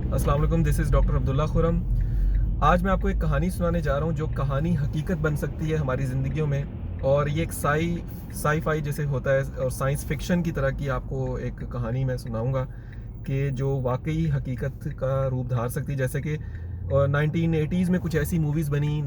अस्सलाम वालेकुम, this is doctor Abdullah Khurram. आज मैं आपको एक कहानी सुनाने जा रहा हूँ जो कहानी हकीकत बन सकती है हमारी ज़िंदगियों में। और ये एक साई फाई जैसे होता है और साइंस फिक्शन की तरह की आपको एक कहानी मैं सुनाऊंगा कि जो वाकई हकीकत का रूप धार सकती है। जैसे कि 1980s में कुछ ऐसी मूवीज़ बनी,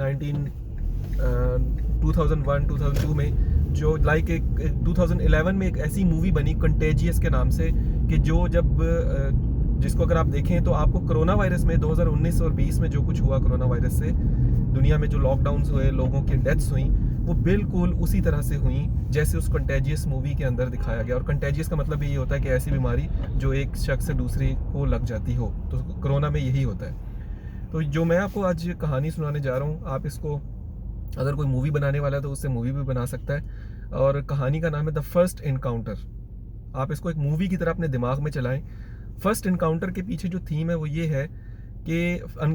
2001 2002 में, जो लाइक एक 2011 में एक ऐसी मूवी बनी कंटेजियस के नाम से, कि जो जब जिसको अगर आप देखें तो आपको कोरोना वायरस में 2019 और 20 में जो कुछ हुआ कोरोना वायरस से दुनिया में, जो लॉकडाउन हुए, लोगों की डेथ्स हुई, वो बिल्कुल उसी तरह से हुई जैसे उस कंटेजियस मूवी के अंदर दिखाया गया। और कंटेजियस का मतलब ये होता है कि ऐसी बीमारी जो एक शख्स से दूसरे को लग जाती हो, तो कोरोना में यही होता है। तो जो मैं आपको आज कहानी सुनाने जा रहा हूँ, आप इसको अगर कोई मूवी बनाने वाला है तो उससे मूवी भी बना सकता है। और कहानी का नाम है द फर्स्ट इनकाउंटर। आप इसको एक मूवी की तरह अपने दिमाग में चलाएं। फर्स्ट इनकाउंटर के पीछे जो थीम है वो ये है कि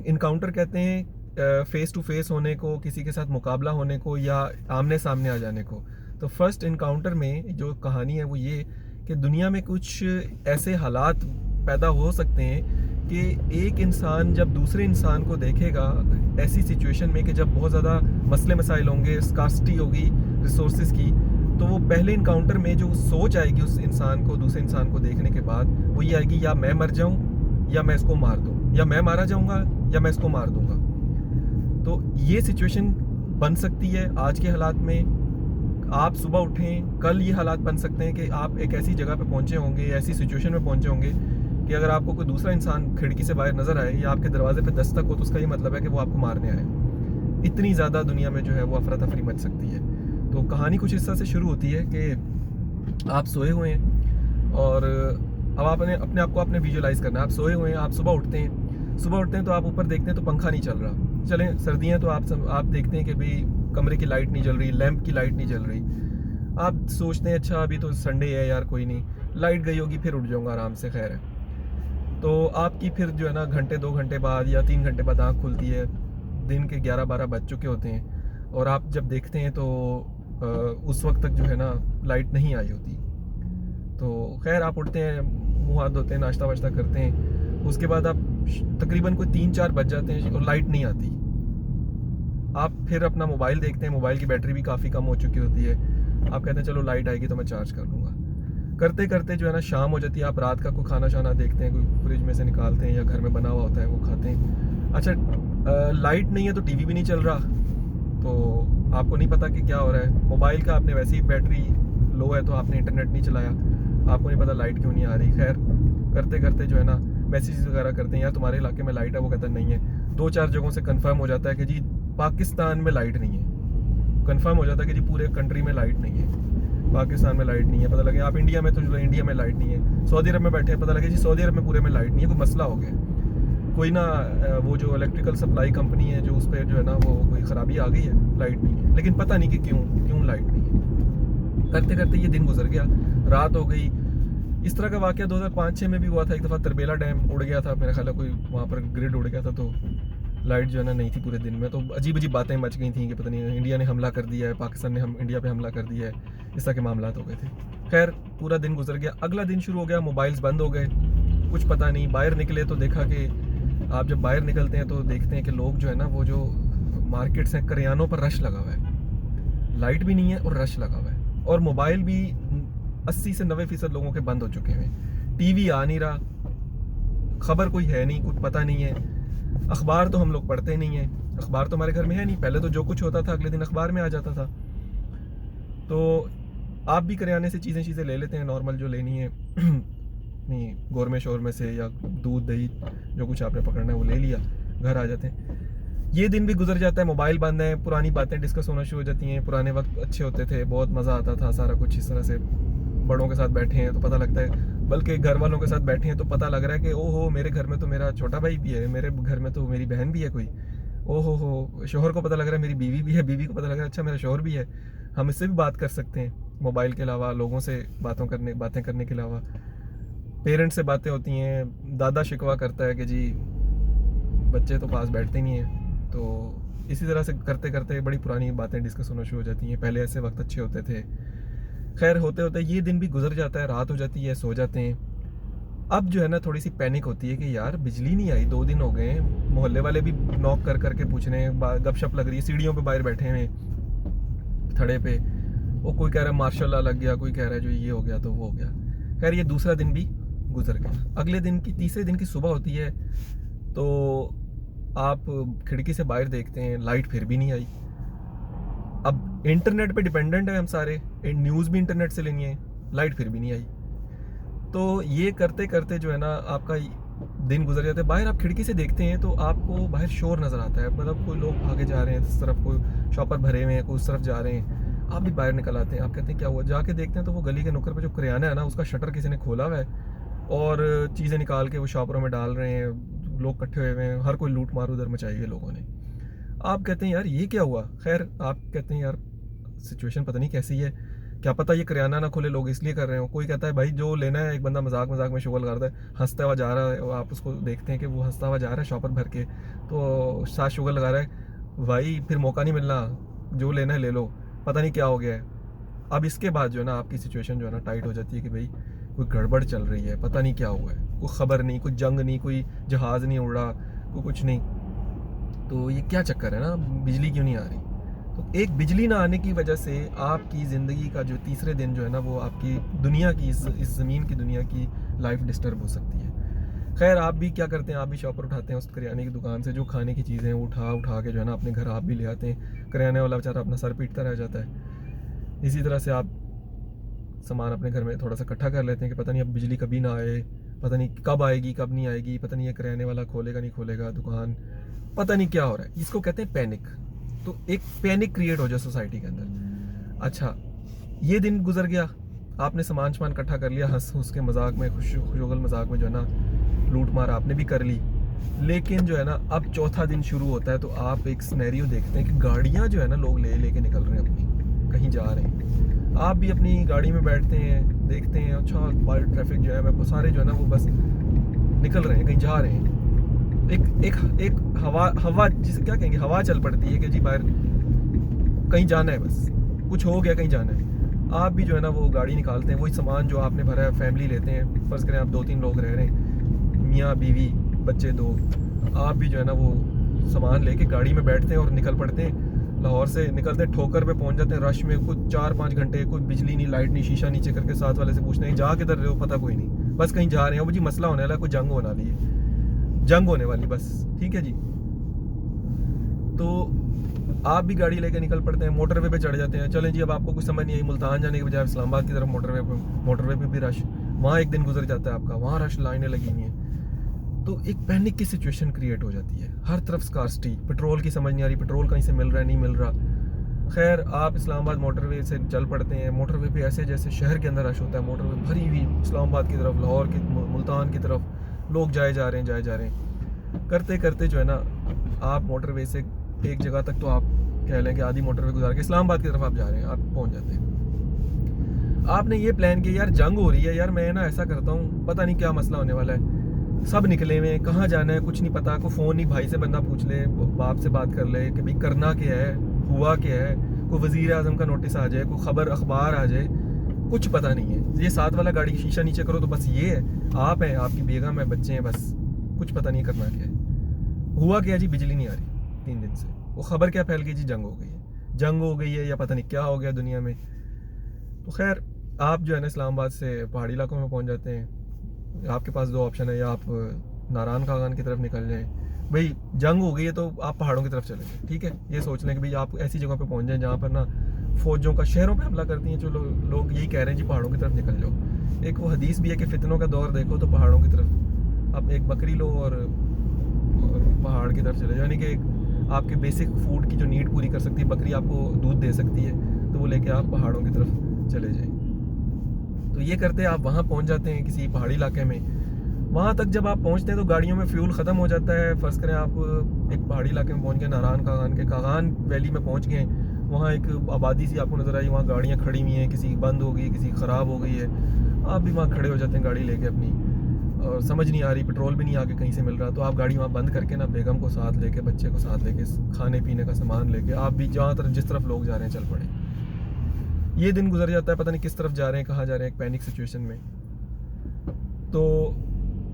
इनकाउंटर कहते हैं फेस टू फेस होने को, किसी के साथ मुकाबला होने को या आमने सामने आ जाने को। तो फर्स्ट इनकाउंटर में जो कहानी है वो ये कि दुनिया में कुछ ऐसे हालात पैदा हो सकते हैं कि एक इंसान जब दूसरे इंसान को देखेगा ऐसी सिचुएशन में कि जब बहुत ज़्यादा मसले मसाइल होंगे, स्कार्सिटी होगी रिसोर्सेज की, तो वो पहले इनकाउंटर में जो सोच आएगी उस इंसान को, दूसरे इंसान को देखने के बाद, वो ये आएगी, या मैं मर जाऊं या मैं इसको मार दूं, या मैं मारा जाऊंगा या मैं इसको मार दूंगा। तो ये सिचुएशन बन सकती है आज के हालात में। आप सुबह उठें, कल ये हालात बन सकते हैं कि आप एक ऐसी जगह पे पहुंचे होंगे, ऐसी सिचुएशन में पहुंचे होंगे कि अगर आपको कोई दूसरा इंसान खिड़की से बाहर नजर आए या आपके दरवाजे पे दस्तक हो, तो उसका ये मतलब है कि वो आपको मारने आए। इतनी ज़्यादा दुनिया में जो है वो अफरा तफरी मच सकती है। तो कहानी कुछ इस तरह से शुरू होती है कि आप सोए हुए हैं और अब आपने अपने आप को आपने विजुअलाइज करना है। आप सोए हुए हैं, आप सुबह उठते हैं तो आप ऊपर देखते हैं तो पंखा नहीं चल रहा। चलें, सर्दियाँ तो आप देखते हैं कि भाई कमरे की लाइट नहीं जल रही, लैंप की लाइट नहीं जल रही। आप सोचते हैं अच्छा अभी तो संडे है यार, कोई नहीं, लाइट गई होगी, फिर उठ जाऊंगा आराम से, खैर है। तो आपकी फिर जो है ना घंटे 2 घंटे बाद या 3 घंटे बाद आँख खुलती है, दिन के 11-12 बज चुके होते हैं, और आप जब देखते हैं तो उस वक्त तक जो है ना लाइट नहीं आई होती। तो खैर आप उठते हैं, मुंह हाथ धोते हैं, नाश्ता वाश्ता करते हैं। उसके बाद आप तकरीबन कोई 3-4 बज जाते हैं और लाइट नहीं आती। आप फिर अपना मोबाइल देखते हैं, मोबाइल की बैटरी भी काफ़ी कम हो चुकी होती है। आप कहते हैं चलो लाइट आएगी तो मैं चार्ज कर लूँगा। करते करते जो है ना शाम हो जाती है। आप रात का कोई खाना शाना देखते हैं, कोई फ्रिज में से निकालते हैं या घर में बना हुआ होता है वो खाते हैं। अच्छा, लाइट नहीं है तो टीवी भी नहीं चल रहा, तो आपको नहीं पता कि क्या हो रहा है। मोबाइल का आपने वैसे ही बैटरी लो है तो आपने इंटरनेट नहीं चलाया, आपको नहीं पता लाइट क्यों नहीं आ रही। खैर करते करते जो है ना मैसेज वगैरह करते हैं, यार तुम्हारे इलाके में लाइट है, वो कहता नहीं है। 2-4 जगहों से कंफर्म हो जाता है कि जी पाकिस्तान में लाइट नहीं है। कंफर्म हो जाता है कि जी पूरे कंट्री में लाइट नहीं है, पाकिस्तान में लाइट नहीं है। पता लगे आप इंडिया में, तो जो इंडिया में लाइट नहीं है। सऊदी अरब में बैठे हैं, पता लगे जी सऊदी अरब में पूरे में लाइट नहीं है, कोई मसला हो गया। कोई ना वो जो इलेक्ट्रिकल सप्लाई कंपनी है जो उस पर जो है ना वो कोई ख़राबी आ गई है, लाइट नहीं है, लेकिन पता नहीं कि क्यों लाइट नहीं है। करते करते ये दिन गुजर गया, रात हो गई। इस तरह का वाक़या 2005-06 में भी हुआ था। एक दफ़ा तरबेला डैम उड़ गया था, मेरा ख्याल है कोई वहाँ पर ग्रिड उड़ गया था, तो लाइट जो है ना नहीं थी पूरे दिन में। तो अजीब अजीब बातें मच गई थी कि पता नहीं इंडिया ने हमला कर दिया है, पाकिस्तान ने इंडिया पे हमला कर दिया है, इस तरह के मामला हो गए थे। खैर पूरा दिन गुजर गया, अगला दिन शुरू हो गया, मोबाइल्स बंद हो गए, कुछ पता नहीं। बाहर निकले तो देखा कि आप जब बाहर निकलते हैं तो देखते हैं कि लोग जो है ना, वो जो मार्केट्स हैं, करियानों पर रश लगा हुआ है, लाइट भी नहीं है और रश लगा हुआ है। और मोबाइल भी 80 से 90% लोगों के बंद हो चुके हैं। टीवी आ नहीं रहा, खबर कोई है नहीं, कुछ पता नहीं है। अखबार तो हम लोग पढ़ते नहीं हैं, अखबार तो हमारे घर में है नहीं। पहले तो जो कुछ होता था अगले दिन अखबार में आ जाता था। तो आप भी करियाने से चीज़ें ले लेते हैं, नॉर्मल जो लेनी है नहीं, गोरमे शोर में से, या दूध दही जो कुछ आपने पकड़ना है वो ले लिया, घर आ जाते हैं। ये दिन भी गुजर जाता है, मोबाइल बंद है, पुरानी बातें डिस्कस होना शुरू हो जाती हैं। पुराने वक्त अच्छे होते थे, बहुत मज़ा आता था, सारा कुछ इस तरह से। बड़ों के साथ बैठे हैं तो पता लगता है, बल्कि घर वालों के साथ बैठे हैं तो पता लग रहा है कि ओहो मेरे घर में तो मेरा छोटा भाई भी है, मेरे घर में तो मेरी बहन भी है कोई, ओहो हो शोहर को पता लग रहा है मेरी बीवी भी है, बीवी को पता लग रहा है अच्छा मेरा शोहर भी है। हम इससे भी बात कर सकते हैं मोबाइल के अलावा, लोगों से बातें करने के अलावा। पेरेंट्स से बातें होती हैं, दादा शिकवा करता है कि जी बच्चे तो पास बैठते नहीं हैं। तो इसी तरह से करते करते बड़ी पुरानी बातें डिस्कस होना शुरू हो जाती हैं, पहले ऐसे वक्त अच्छे होते थे। खैर होते होते ये दिन भी गुजर जाता है, रात हो जाती है, सो जाते हैं। अब जो है ना थोड़ी सी पैनिक होती है कि यार बिजली नहीं आई, 2 दिन हो गए हैं, मोहल्ले वाले भी नॉक कर करके पूछ रहे हैं, गपशप लग रही है, सीढ़ियों पे बाहर बैठे हुए थड़े पे, वो कोई कह रहा है मार्शल लॉ लग गया, कोई कह रहा है जो ये हो गया तो वो हो गया। खैर ये दूसरा दिन भी गुजर गया। अगले दिन की तीसरे दिन की सुबह होती है तो आप खिड़की से बाहर देखते हैं, लाइट फिर भी नहीं आई। अब इंटरनेट पे डिपेंडेंट है हम सारे, न्यूज़ भी इंटरनेट से लेनी है, लाइट फिर भी नहीं आई। तो ये करते करते जो है ना आपका दिन गुजर जाता है। बाहर आप खिड़की से देखते हैं तो आपको बाहर शोर नज़र आता है, मतलब कोई लोग आगे जा रहे हैं इस तरफ, कोई शॉपर भरे हुए हैं, कोई उस तरफ जा रहे हैं। आप भी बाहर निकल आते हैं, आप कहते हैं क्या हुआ, जाके देखते हैं तो वो गली के नुक्कड़ पे जो करियाना है ना उसका शटर किसी ने खोला हुआ है और चीज़ें निकाल के वो शॉपरों में डाल रहे हैं, लोग इकट्ठे हुए हैं, हर कोई लूट मार उधर मचाई है लोगों ने। आप कहते हैं यार ये क्या हुआ। खैर आप कहते हैं यार सिचुएशन पता नहीं कैसी है, क्या पता ये करियाना ना खोले लोग इसलिए कर रहे हो। कोई कहता है भाई जो लेना है, एक बंदा मजाक मजाक में शुगल करता है, हंसता हुआ जा रहा है, आप उसको देखते हैं कि वो हंसता हुआ जा रहा है शॉपर भर के, तो साथ शुगल लगा रहा है, भाई फिर मौका नहीं मिलना, जो लेना है ले लो, पता नहीं क्या हो गया है। अब इसके बाद जो है ना आपकी सिचुएशन जो है ना टाइट हो जाती है कि भाई कोई गड़बड़ चल रही है, पता नहीं क्या हुआ है, कोई खबर नहीं, कोई जंग नहीं, कोई जहाज़ नहीं उड़ रहा, कोई कुछ नहीं, तो ये क्या चक्कर है ना, बिजली क्यों नहीं आ रही। तो एक बिजली ना आने की वजह से आपकी ज़िंदगी का जो तीसरे दिन जो है ना वो आपकी दुनिया की इस ज़मीन की दुनिया की लाइफ डिस्टर्ब हो सकती है। खैर आप भी क्या करते हैं, आप भी शॉपर उठाते हैं उस करियाने की दुकान से, जो खाने की चीज़ें हैं उठा उठा के जो है ना अपने घर आप भी ले आते हैं। करियाने वाला बेचारा अपना सर पीटता रह जाता है। इसी तरह से आप सामान अपने घर में थोड़ा सा इकट्ठा कर लेते हैं कि पता नहीं अब बिजली कभी ना आए, पता नहीं कब आएगी कब नहीं आएगी, पता नहीं ये करियाने वाला खोलेगा नहीं खोलेगा दुकान, पता नहीं क्या हो रहा है। इसको कहते हैं पैनिक। तो एक पैनिक क्रिएट हो जाए सोसाइटी के अंदर। अच्छा ये दिन गुजर गया, आपने सामान इकट्ठा कर लिया, हंस हंस के मजाक में, खुशगल मजाक में जो है ना लूट मार आपने भी कर ली। लेकिन जो है ना अब चौथा दिन शुरू होता है तो आप एक सिनेरियो देखते हैं कि गाड़ियां जो है ना लोग ले लेके निकल रहे हैं, अपनी कहीं जा रहे हैं। आप भी अपनी गाड़ी में बैठते हैं, देखते हैं अच्छा बाहर ट्रैफिक जो है सारे जो है ना वो बस निकल रहे हैं, कहीं जा रहे हैं। एक हवा जिसे क्या कहेंगे, हवा चल पड़ती है कि जी बाहर कहीं जाना है, बस कुछ हो गया कहीं जाना है। आप भी जो है ना वो गाड़ी निकालते हैं, वही सामान जो आपने भरा है, फैमिली लेते हैं, फर्ज करें आप 2-3 लोग रह रहे हैं, मियाँ बीवी बच्चे 2, आप भी जो है ना वो सामान लेके गाड़ी में बैठते हैं और निकल पड़ते हैं। लाहौर से निकलते हैं, ठोकर पे पहुंच जाते हैं रश में, कुछ 4-5 घंटे, कोई बिजली नहीं, लाइट नहीं, शीशा नीचे करके साथ वाले से पूछते हैं जा किधर रहे हो, पता कोई नहीं, बस कहीं जा रहे हैं, वो जी मसला होने वाला, कोई जंग होने वाली है, जंग होने वाली बस, ठीक है जी। तो आप भी गाड़ी लेके निकल पड़ते हैं, मोटरवे पे चढ़ जाते हैं। चलें जी अब आपको कुछ समझ नहीं आई, मुल्तान जाने के बजाय इस्लामाबाद की तरफ मोटरवे पे भी रश, वहाँ एक दिन गुजर जाता है आपका, वहाँ रश लाइनें लगी हुई हैं। तो एक पैनिक की सिचुएशन क्रिएट हो जाती है, हर तरफ स्कार्सिटी, पेट्रोल की समझ नहीं आ रही, पेट्रोल कहीं से मिल रहा है नहीं मिल रहा। खैर आप इस्लामाबाद मोटरवे से चल पड़ते हैं। मोटरवे पे ऐसे जैसे शहर के अंदर रश होता है, मोटरवे भरी हुई, इस्लामाबाद की तरफ, लाहौर की, मुल्तान की तरफ लोग जाए जा रहे हैं। करते करते जो है ना आप मोटरवे से एक जगह तक तो आप कह लें कि आधी मोटरवे गुजार के इस्लामाबाद की तरफ आप जा रहे हैं, आप पहुंच जाते हैं। आपने ये प्लान किया यार जंग हो रही है, यार मैं ना ऐसा करता हूँ, पता नहीं क्या मसला होने वाला है, सब निकले हुए, कहाँ जाना है कुछ नहीं पता, कोई फ़ोन नहीं, भाई से बंदा पूछ ले, बाप से बात कर ले कि भाई करना क्या है, हुआ क्या है, कोई वज़ीर आज़म का नोटिस आ जाए, कोई ख़बर अखबार आ जाए, कुछ पता नहीं है। ये साथ वाला गाड़ी शीशा नीचे करो तो बस ये है, आप हैं, आपकी बेगम है, बच्चे हैं, बस कुछ पता नहीं करना क्या है। हुआ क्या जी, बिजली नहीं आ रही 3 दिन से, वो खबर क्या फैल गई जी, जंग हो गई है या पता नहीं क्या हो गया दुनिया में। तो खैर आप जो है ना इस्लामाबाद से पहाड़ी इलाकों में पहुंच जाते हैं। आपके पास 2 ऑप्शन है, या आप नारायण खागान की तरफ निकल जाएं, भाई जंग हो गई है तो आप पहाड़ों की तरफ चले जाएं, ठीक है। ये सोच लें कि भाई आप ऐसी जगह पे पहुंच जाएं जहाँ पर ना फौजों का शहरों पे हमला करती हैं, जो लोग यही कह रहे हैं जी पहाड़ों की तरफ निकल जाओ। एक वो हदीस भी है कि फितनों का दौर देखो तो पहाड़ों की तरफ, आप एक बकरी लो और पहाड़ की तरफ चले जाओ, यानी कि एक आपके बेसिक फूड की जो नीड पूरी कर सकती है बकरी, आपको दूध दे सकती है, तो वो लेके आप पहाड़ों की तरफ चले जाएं। तो ये करते आप वहाँ पहुँच जाते हैं किसी पहाड़ी इलाके में। वहाँ तक जब आप पहुँचते हैं तो गाड़ियों में फ्यूल ख़त्म हो जाता है। फ़र्ज़ करें आप एक पहाड़ी इलाके में पहुँच गए, नारायण खागान के कागान वैली में पहुँच गए, वहाँ एक आबादी सी आपको नज़र आई, वहाँ गाड़ियाँ खड़ी हुई हैं, किसी की बंद हो गई, किसी की ख़राब हो गई है, आप भी वहाँ खड़े हो जाते हैं गाड़ी लेके अपनी, और समझ नहीं आ रही, पेट्रोल भी नहीं आगे कहीं से मिल रहा, तो आप गाड़ी वहाँ बंद करके ना बेगम को साथ लेके, बच्चे को साथ लेके, खाने पीने का सामान लेके आप भी जहाँ तरफ जिस तरफ लोग जा रहे हैं चल पड़े। ये दिन गुजर जाता है, पता नहीं किस तरफ जा रहे हैं, कहाँ जा रहे हैं, एक पैनिक सिचुएशन में। तो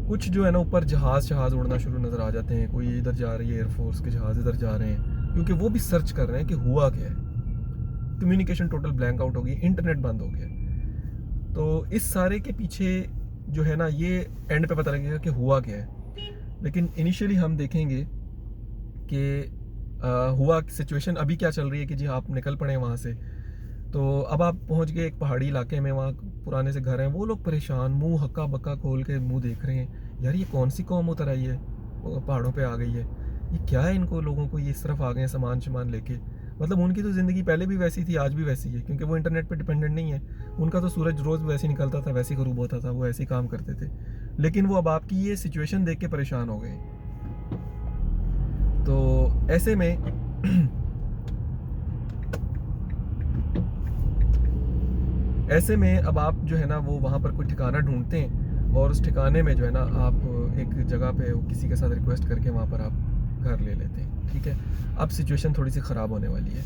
कुछ जो है ना ऊपर जहाज़ उड़ना शुरू नज़र आ जाते हैं, कोई इधर जा रही है, एयरफोर्स के जहाज़ इधर जा रहे हैं, क्योंकि वो भी सर्च कर रहे हैं कि हुआ क्या है। कम्युनिकेशन टोटल ब्लैंक आउट हो गई, इंटरनेट बंद हो गया। तो इस सारे के पीछे जो है ना, ये एंड पे पता लगेगा कि हुआ क्या है। लेकिन इनिशियली हम देखेंगे कि हुआ सिचुएशन अभी क्या चल रही है कि जी आप निकल पड़े वहाँ से। तो अब आप पहुँच गए एक पहाड़ी इलाके में, वहाँ पुराने से घर हैं, वो लोग परेशान, मुंह हक्का बक्का खोल के मुंह देख रहे हैं, यार ये कौन सी कौम उतर आई है, वो पहाड़ों पे आ गई है, ये क्या है, इनको लोगों को ये इस तरफ आ गए हैं सामान लेके। मतलब उनकी तो ज़िंदगी पहले भी वैसी थी, आज भी वैसी है, क्योंकि वो इंटरनेट पे डिपेंडेंट नहीं है। उनका तो सूरज रोज़ वैसे ही निकलता था, वैसे ही गरूब होता था, वो ऐसे ही काम करते थे। लेकिन वो अब आपकी ये सिचुएशन देख के परेशान हो गए। तो ऐसे में ऐसे में अब आप जो है ना वो वहाँ पर कोई ठिकाना ढूंढते हैं, और उस ठिकाने में जो है ना आप एक जगह पे किसी के साथ रिक्वेस्ट करके वहाँ पर आप घर ले लेते हैं। ठीक है, अब सिचुएशन थोड़ी सी ख़राब होने वाली है।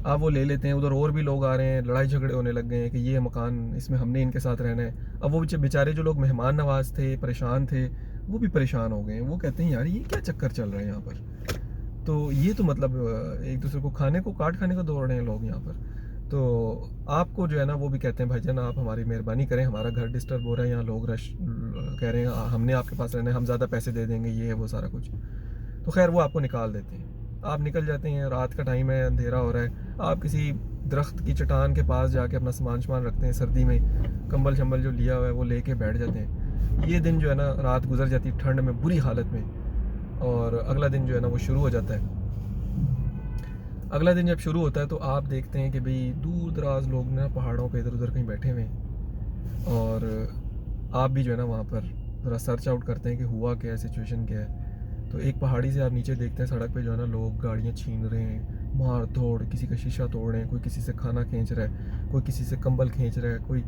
आप वो ले लेते हैं, उधर और भी लोग आ रहे हैं, लड़ाई झगड़े होने लग गए हैं कि ये मकान, इसमें हमने इनके साथ रहना है। अब वो बेचारे जो लोग मेहमान नवाज थे, परेशान थे, वो भी परेशान हो गए हैं। वो कहते हैं यार ये क्या चक्कर चल रहा है यहाँ पर। तो ये तो मतलब एक दूसरे को काट खाने को दौड़ रहे हैं लोग यहाँ पर। तो आपको जो है ना वो भी कहते हैं भाईजान आप हमारी मेहरबानी करें, हमारा घर डिस्टर्ब हो रहा है, यहाँ लोग रश कह रहे हैं हमने आपके पास रहना है, हम ज़्यादा पैसे दे देंगे, ये है वो सारा कुछ। तो खैर वो आपको निकाल देते हैं, आप निकल जाते हैं, रात का टाइम है, अंधेरा हो रहा है, आप किसी दरख्त की चट्टान के पास जाके अपना सामान रखते हैं, सर्दी में कंबल शंबल जो लिया हुआ है वो लेके बैठ जाते हैं। ये दिन जो है ना रात गुजर जाती है ठंड में, बुरी हालत में, और अगला दिन जो है ना वो शुरू हो जाता है। अगला दिन जब शुरू होता है तो आप देखते हैं कि भाई दूर दराज लोग ना पहाड़ों पे इधर उधर कहीं बैठे हुए हैं, और आप भी जो है ना वहाँ पर ज़रा सर्च आउट करते हैं कि हुआ क्या है, सिचुएशन क्या है। तो एक पहाड़ी से आप नीचे देखते हैं सड़क पे जो है ना लोग गाड़ियाँ छीन रहे हैं, मार तोड़, किसी का शीशा तोड़ रहे हैं, कोई किसी से खाना खींच रहा है, कोई किसी से कंबल खींच रहा है, कोई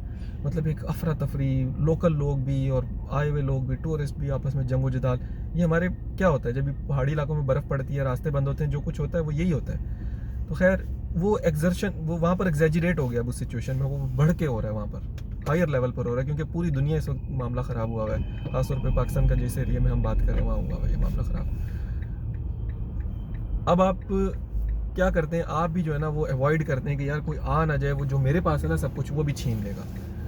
मतलब एक अफरा तफरी, लोकल लोग भी और आए हुए लोग भी, टूरिस्ट भी आपस में जंगो जदाल। ये हमारे क्या होता है जब भी पहाड़ी इलाकों में बर्फ़ पड़ती है, रास्ते बंद होते हैं, जो कुछ होता है वो यही होता है। तो खैर वो एक्सर्शन वो वहाँ पर एग्जैजरेट हो गया, उस सिचुएशन में वो बढ़ के हो रहा है, वहाँ पर हायर लेवल पर हो रहा है, क्योंकि पूरी दुनिया इस वक्त मामला ख़राब हुआ है। खासतौर पे पाकिस्तान का जिस एरिया में हम बात करें वहाँ हुआ है ये मामला ख़राब। अब आप क्या करते हैं, आप भी जो है ना वो अवॉइड करते हैं कि यार कोई आ ना जाए, वो जो मेरे पास है ना सब कुछ वो भी छीन लेगा।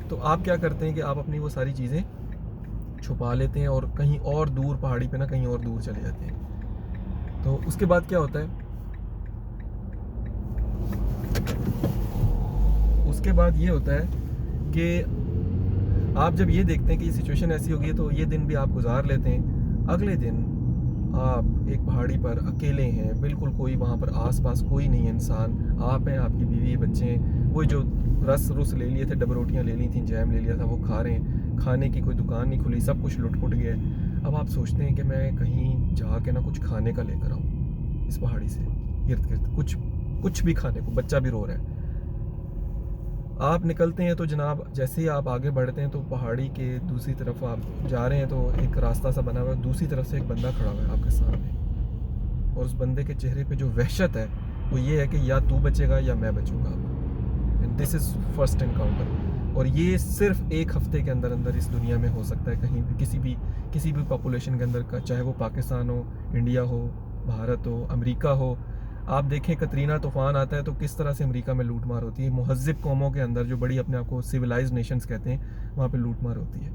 तो आप क्या करते हैं कि आप अपनी वो सारी चीज़ें छुपा लेते हैं और कहीं और दूर पहाड़ी पे ना कहीं और दूर चले जाते हैं। तो उसके बाद क्या होता है, उसके बाद ये होता है कि आप जब ये देखते हैं कि सिचुएशन ऐसी होगी तो ये दिन भी आप गुजार लेते हैं। अगले दिन आप एक पहाड़ी पर अकेले हैं, बिल्कुल कोई वहाँ पर आसपास कोई नहीं है इंसान, आप हैं, आपकी बीवी बच्चे हैं, वो जो रस ले लिए थे, डब रोटियाँ ले ली थी, जैम ले लिया था, वो खा रहे हैं, खाने की कोई दुकान नहीं खुली, सब कुछ लुट पुट गया है। अब आप सोचते हैं कि मैं कहीं जाके ना कुछ खाने का लेकर आऊँ इस पहाड़ी से गिर्द गिर्द, कुछ भी खाने को, बच्चा भी रो रहा है। आप निकलते हैं तो जनाब जैसे ही आप आगे बढ़ते हैं तो पहाड़ी के दूसरी तरफ आप जा रहे हैं तो एक रास्ता सा बना हुआ है, दूसरी तरफ से एक बंदा खड़ा हुआ है आपके सामने, और उस बंदे के चेहरे पे जो वहशत है वो ये है कि या तू बचेगा या मैं बचूंगा। And this is first encounter, और ये सिर्फ एक हफ्ते के अंदर अंदर इस दुनिया में हो सकता है, कहीं भी किसी भी पॉपुलेशन के अंदर का, चाहे वो पाकिस्तान हो, इंडिया हो, भारत हो, अमेरिका हो। आप देखें कतरीना तूफ़ान आता है तो किस तरह से अमेरिका में लूट मार होती है, मुहज़्ज़िब कौमों के अंदर जो बड़ी अपने आप को सिविलाइज्ड नेशंस कहते हैं वहाँ पे लूट मार होती है।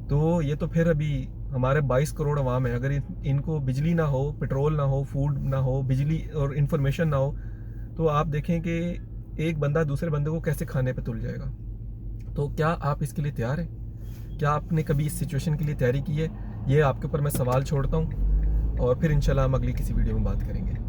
तो ये तो फिर अभी हमारे 22 करोड़ अवाम है, अगर इनको बिजली ना हो, पेट्रोल ना हो, फूड ना हो, बिजली और इन्फॉर्मेशन ना हो, तो आप देखें कि एक बंदा दूसरे बंदे को कैसे खाने पे तुल जाएगा। तो क्या आप इसके लिए तैयार हैं? क्या आपने कभी इस सिचुएशन के लिए तैयारी की है? ये आपके ऊपर मैं सवाल छोड़ता हूँ, और फिर इंशाल्लाह हम अगली किसी वीडियो में बात करेंगे।